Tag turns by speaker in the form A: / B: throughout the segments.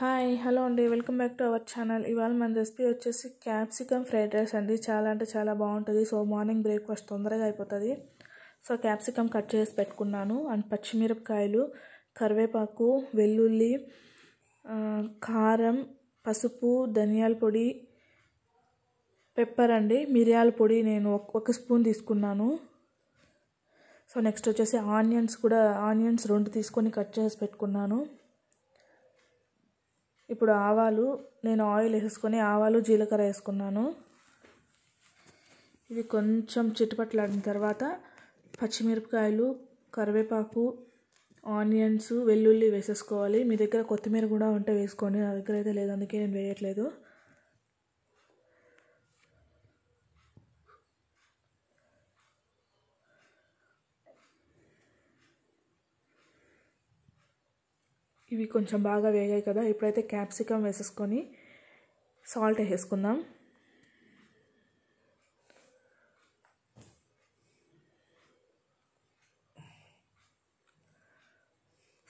A: Hi hello అండి, welcome back to our channel. ఇవాళ మన రెసిపీ వచ్చేసి క్యాప్సికమ్ ఫ్రైడ్ రైస్ అండి. చాలా అంటే చాలా బాగుంటుంది. సో మార్నింగ్ బ్రేక్ఫాస్ట్ తొందరగా అయిపోతుంది. సో క్యాప్సికమ్ కట్ చేసి పెట్టుకున్నాను. అండ్ పచ్చిమిరపకాయలు, కరివేపాకు, వెల్లుల్లి, కారం, పసుపు, ధనియాల పొడి, పెప్పర్ అండి, మిరియాల పొడి నేను ఒక స్పూన్ తీసుకున్నాను. సో నెక్స్ట్ వచ్చేసి ఆనియన్స్ 2 తీసుకొని కట్ చేసి పెట్టుకున్నాను. ఇప్పుడు ఆవాలు, నేను ఆయిల్ వేసుకొని ఆవాలు జీలకర్ర వేసుకున్నాను. ఇది కొంచెం చిటపట్లాడిన తర్వాత పచ్చిమిరపకాయలు, కరివేపాకు, ఆనియన్స్, వెల్లుల్లి వేసేసుకోవాలి. మీ దగ్గర కొత్తిమీర కూడా ఉంటే వేసుకోండి. నా దగ్గర అయితే లేదు, అందుకే నేను వేయట్లేదు. ఇవి కొంచెం బాగా వేగాయి కదా, ఇప్పుడైతే క్యాప్సికమ్ వేసేసుకొని సాల్ట్ వేసుకుందాం.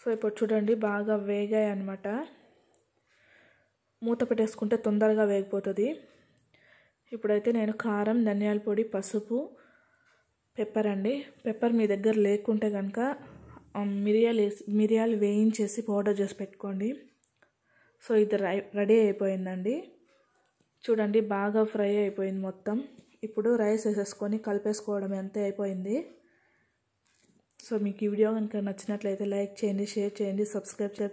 A: సో ఇప్పుడు చూడండి బాగా వేగాయి అన్నమాట. మూత పెట్టేసుకుంటే తొందరగా వేగిపోతుంది. ఇప్పుడైతే నేను కారం, ధనియాల పొడి, పసుపు, పెప్పర్ అండి. పెప్పర్ మీ దగ్గర లేకుంటే కనుక మిరియాలు వేయించేసి పౌడర్ చేసి పెట్టుకోండి. సో ఇది రెడీ అయిపోయిందండి. చూడండి బాగా ఫ్రై అయిపోయింది మొత్తం. ఇప్పుడు రైస్ వేసేసుకొని కలిపేసుకోవడం అంతే అయిపోయింది. సో మీకు ఈ వీడియో కనుక నచ్చినట్లయితే లైక్ చేయండి, షేర్ చేయండి, సబ్స్క్రైబ్ చేయండి.